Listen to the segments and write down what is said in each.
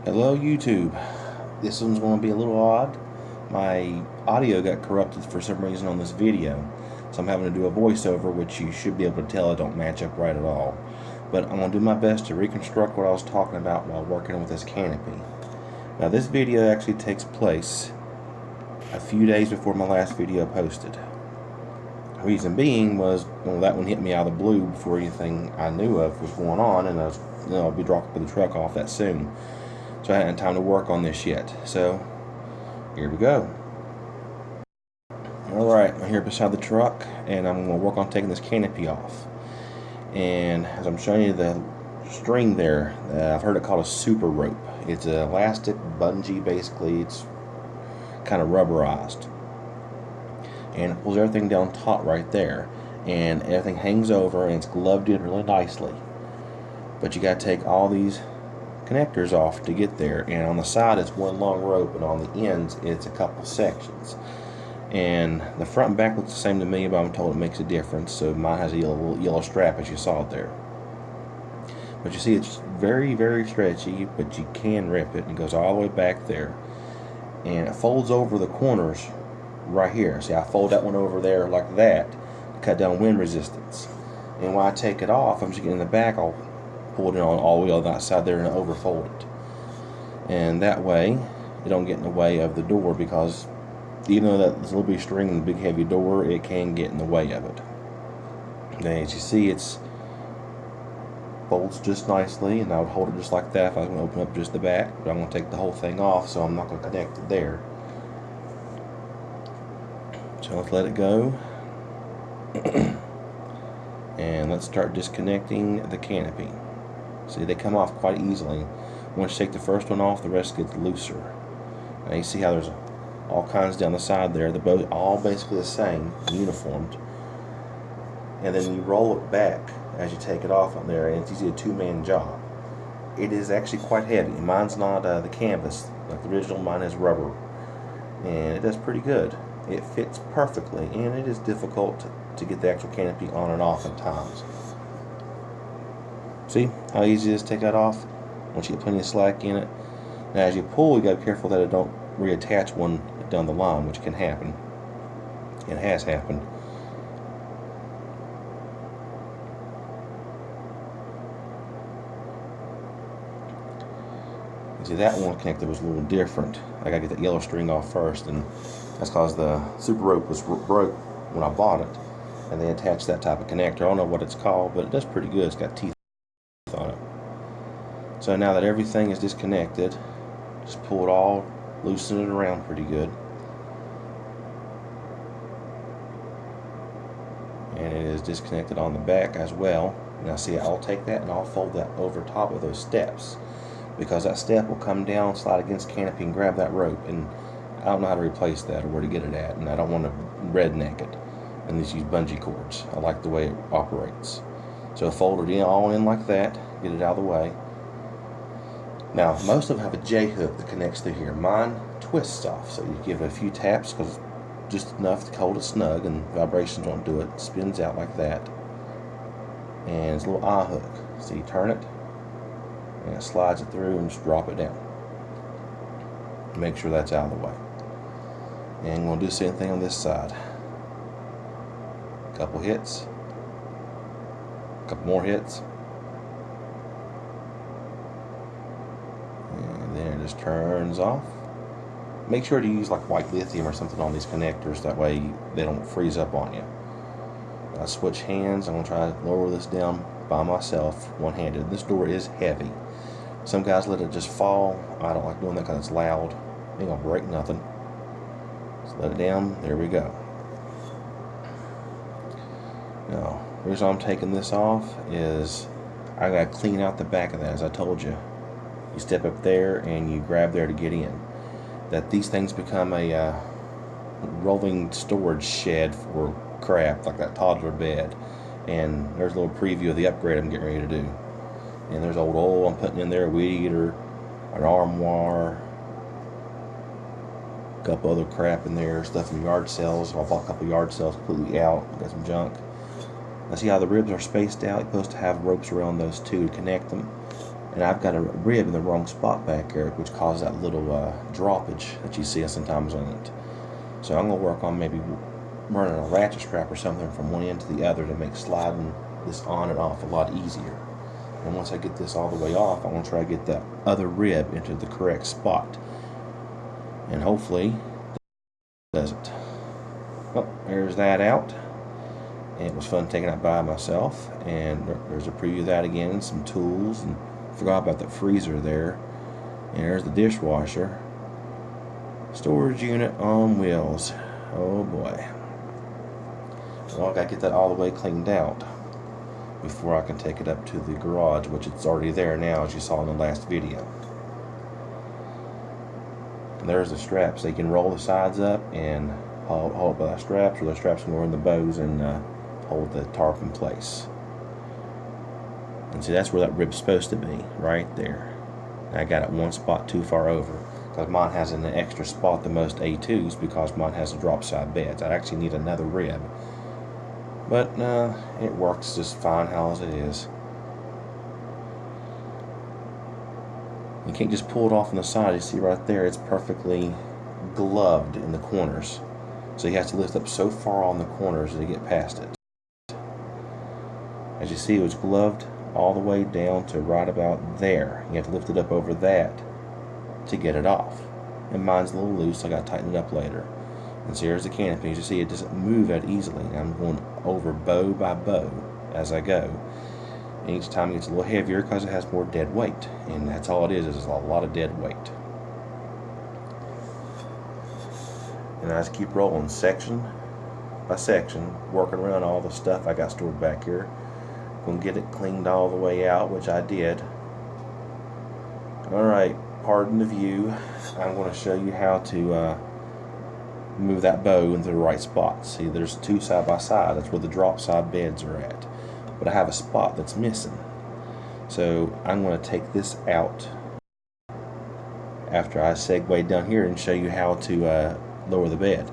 Hello YouTube. This one's going to be a little odd. My audio got corrupted for some reason on this video, so I'm having to do a voiceover, which you should be able to tell I don't match up right at all. But I'm going to do my best to reconstruct what I was talking about while working with this canopy. Now this video actually takes place a few days before my last video posted. The reason being was, well, that one hit me out of the blue before anything I knew of was going on, and I'll be dropping the truck off that soon. So I hadn't had time to work on this yet. So here we go. Alright, I'm here beside the truck and I'm going to work on taking this canopy off. And as I'm showing you the string there, I've heard it called a super rope. It's an elastic bungee, basically. It's kind of rubberized. And it pulls everything down taut right there. And everything hangs over and it's gloved in really nicely. But you got to take all these connectors off to get there, and on the side it's one long rope, and on the ends it's a couple sections. And the front and back looks the same to me, but I'm told it makes a difference. So mine has a little yellow strap, as you saw it there. But you see, it's very, very stretchy, but you can rip it, and it goes all the way back there. And it folds over the corners right here. See, I fold that one over there like that to cut down wind resistance. And when I take it off, I'm just getting in the back, I'll pull it in on all the way on that side there and overfold it. And that way, it don't get in the way of the door, because even though that's a little bit of string and a big heavy door, it can get in the way of it. And as you see, it's folds just nicely, and I would hold it just like that if I was going to open up just the back, but I'm going to take the whole thing off, so I'm not going to connect it there. So let's let it go. And let's start disconnecting the canopy. See, they come off quite easily. Once you take the first one off, the rest gets looser. Now you see how there's all kinds down the side there. They're both all basically the same, uniformed. And then you roll it back as you take it off on there, and it's usually a two-man job. It is actually quite heavy. Mine's not the canvas like the original. Mine is rubber, and it does pretty good. It fits perfectly, and it is difficult to get the actual canopy on and off at times. See how easy it is to take that off once you get plenty of slack in it. Now as you pull, you got to be careful that it don't reattach one down the line, which can happen. It has happened. You see, that one connector was a little different. I got to get that yellow string off first, and that's because the super rope was broke when I bought it, and they attached that type of connector. I don't know what it's called, but it does pretty good. It's got teeth on it. So now that everything is disconnected, just pull it all, loosen it around pretty good, and it is disconnected on the back as well. Now see, I'll take that and I'll fold that over top of those steps, because that step will come down, slide against the canopy, and grab that rope, and I don't know how to replace that or where to get it at, and I don't want to redneck it and just use bungee cords. I like the way it operates. So fold it in, all in like that, get it out of the way. Now most of them have a J hook that connects through here. Mine twists off, so you give it a few taps, because just enough to hold it snug and vibrations won't do it. It spins out like that, and it's a little eye hook, so you turn it and it slides it through, and just drop it down. Make sure that's out of the way. And we'll do the same thing on this side. Couple hits, couple more hits, and then it just turns off. Make sure to use like white lithium or something on these connectors, that way they don't freeze up on you. I switch hands. I'm going to try to lower this down by myself, one-handed. This door is heavy. Some guys let it just fall. I don't like doing that because it's loud. Ain't gonna break nothing. Just let it down. There we go. Now, the reason I'm taking this off is I gotta clean out the back of that. As I told you, you step up there and you grab there to get in. That these things become a rolling storage shed for crap, like that toddler bed. And there's a little preview of the upgrade I'm getting ready to do. And there's old oil I'm putting in there, a weed eater, an armoire, a couple other crap in there, stuff from yard sales. I bought a couple yard sales completely out, got some junk. Now see how the ribs are spaced out? You're supposed to have ropes around those two to connect them. and I've got a rib in the wrong spot back here, which causes that little droppage that you see sometimes on it. So I'm going to work on maybe running a ratchet strap or something from one end to the other to make sliding this on and off a lot easier. And once I get this all the way off, I'm going to try to get that other rib into the correct spot. And hopefully it does it. Oh, there's that out. And it was fun taking that by myself. And there's a preview of that again, some tools, and forgot about the freezer there. And there's the dishwasher. Storage unit on wheels. Oh boy. Well, I gotta get that all the way cleaned out before I can take it up to the garage, which it's already there now, as you saw in the last video. And there's the straps. They can roll the sides up and hold by the straps, or the straps can go in the bows and hold the tarp in place. And see, that's where that rib's supposed to be, right there. And I got it one spot too far over, because mine has an extra spot than most A2s, because mine has a drop side beds. I actually need another rib, but it works just fine how as it is. You can't just pull it off on the side. You see right there, it's perfectly gloved in the corners, so you have to lift up so far on the corners to get past it. As you see, it was gloved all the way down to right about there. You have to lift it up over that to get it off. And mine's a little loose, so I got to tighten it up later. And so here's the canopy. As you see, it doesn't move that easily. I'm going over bow by bow as I go. And each time it gets a little heavier because it has more dead weight. And that's all it is a lot of dead weight. And I just keep rolling section by section, working around all the stuff I got stored back here. Gonna get it cleaned all the way out, which I did. Alright, pardon the view. I'm going to show you how to move that bow into the right spot. See, there's two side by side. That's where the drop side beds are at. But I have a spot that's missing. So I'm going to take this out after I segue down here and show you how to lower the bed.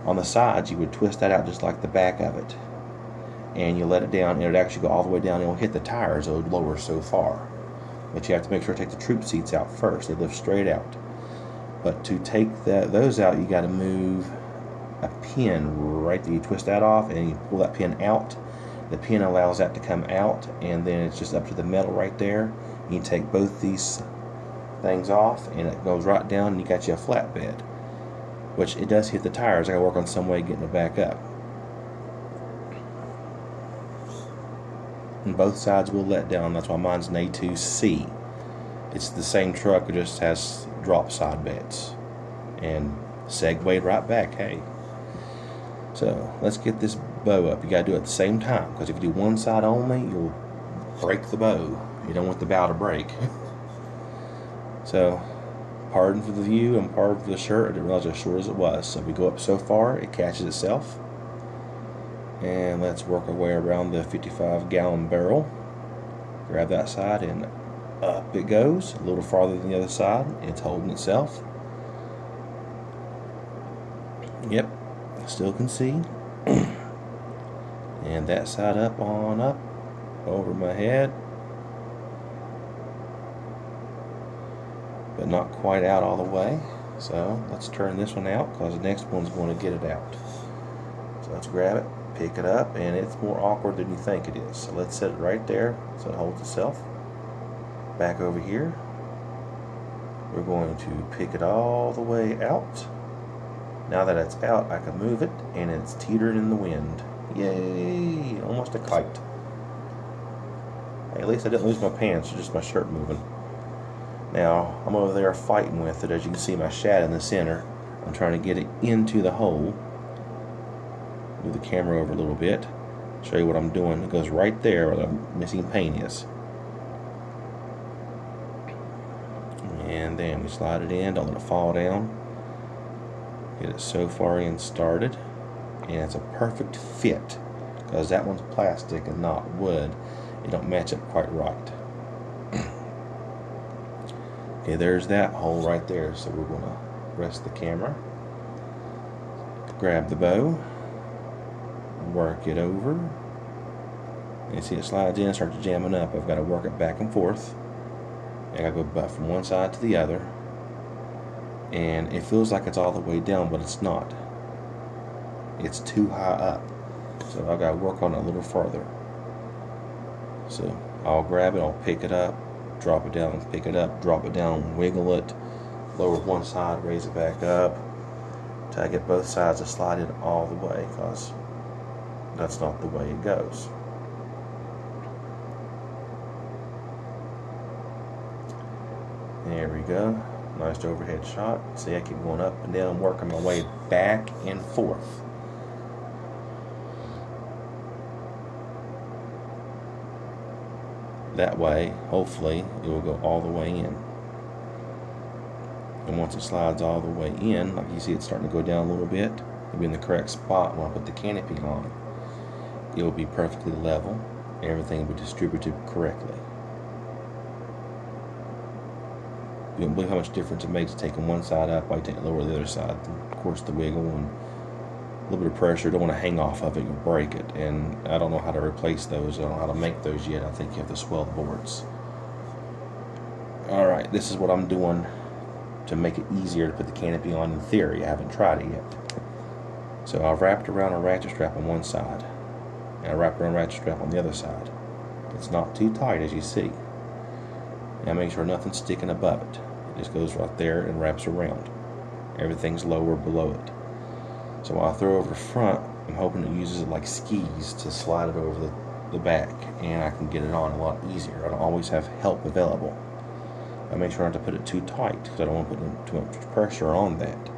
On the sides, you would twist that out just like the back of it. And you let it down, and it would actually go all the way down, and it will hit the tires, so it would lower so far. But you have to make sure to take the troop seats out first. They lift straight out. But to take those out, you got to move a pin right there. You twist that off, and you pull that pin out. The pin allows that to come out, and then it's just up to the metal right there. You can take both these things off, and it goes right down, and you got you a flatbed. Which it does hit the tires. I got to work on some way getting it back up. And both sides will let down. That's why mine's an A2C. It's the same truck, it just has drop side beds. And segued right back, hey. So let's get this bow up. You gotta do it at the same time, because if you do one side only, you'll break the bow. You don't want the bow to break. So pardon for the view and pardon for the shirt. I didn't realize how short as it was. So if we go up so far, it catches itself. And let's work our way around the 55-gallon barrel. Grab that side and up it goes. A little farther than the other side. It's holding itself. Yep, still can see. And that side up, on up, over my head. But not quite out all the way. So let's turn this one out, because the next one's going to get it out. So let's grab it. Pick it up, and it's more awkward than you think it is. So let's set it right there so it holds itself. Back over here, we're going to pick it all the way out. Now that it's out, I can move it, and it's teetering in the wind. Yay! Almost a kite. Hey, at least I didn't lose my pants, just my shirt moving. Now, I'm over there fighting with it. As you can see, my shad in the center. I'm trying to get it into the hole. Move the camera over a little bit, show you what I'm doing. It goes right there where the missing paint is. And then we slide it in, don't let it fall down. Get it so far in started. And it's a perfect fit, because that one's plastic and not wood. It don't match up quite right. Okay, there's that hole right there. So we're going to rest the camera. Grab the bow. Work it over. You see it slides in and starts jamming up. I've got to work it back and forth. I gotta go back from one side to the other, and it feels like it's all the way down, but it's not. It's too high up, so I gotta work on it a little further. So I'll grab it, I'll pick it up, drop it down, pick it up, drop it down, wiggle it, lower one side, raise it back up, till I get both sides to slide in all the way, because that's not the way it goes. There we go. Nice overhead shot. See, I keep going up and down, working my way back and forth. That way, hopefully, it will go all the way in. And once it slides all the way in, like you see it's starting to go down a little bit, it'll be in the correct spot when I put the canopy on. It will be perfectly level. Everything will be distributed correctly. You don't believe how much difference it makes taking one side up while you take lower the other side. Of course, the wiggle and a little bit of pressure. Don't want to hang off of it, you'll break it. And I don't know how to replace those. I don't know how to make those yet. I think you have to swell the boards. Alright, this is what I'm doing to make it easier to put the canopy on in theory. I haven't tried it yet. So I've wrapped around a ratchet strap on one side, and I wrapped around a ratchet strap on the other side. It's not too tight, as you see. And I make sure nothing's sticking above it. It just goes right there and wraps around. Everything's lower below it. So while I throw over the front, I'm hoping it uses it like skis to slide it over the back, and I can get it on a lot easier. I don't always have help available. I make sure not to put it too tight, because I don't want to put too much pressure on that.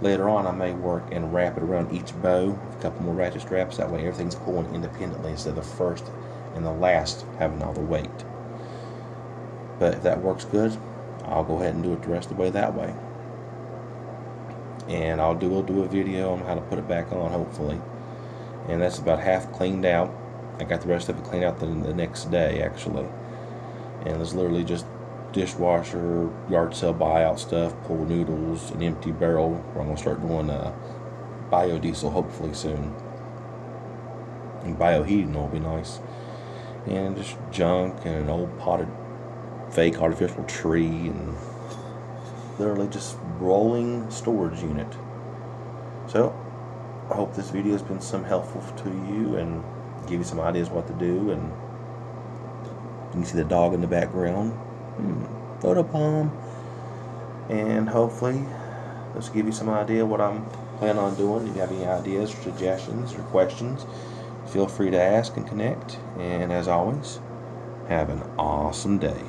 Later on, I may work and wrap it around each bow with a couple more ratchet straps. That way everything's pulling independently instead of the first and the last having all the weight. But if that works good, I'll go ahead and do it the rest of the way that way. And I'll do a video on how to put it back on, hopefully. And that's about half cleaned out. I got the rest of it cleaned out the next day, actually. And it's literally just dishwasher, yard sale buyout stuff, pool noodles, an empty barrel, where I'm going to start doing biodiesel hopefully soon. And bioheating will be nice. And just junk and an old potted fake artificial tree, and literally just rolling storage unit. So I hope this video has been some helpful to you and give you some ideas what to do. And you can see the dog in the background. Photo palm. And hopefully this will give you some idea what I'm planning on doing. If you have any ideas or suggestions or questions, feel free to ask and connect. And as always, have an awesome day.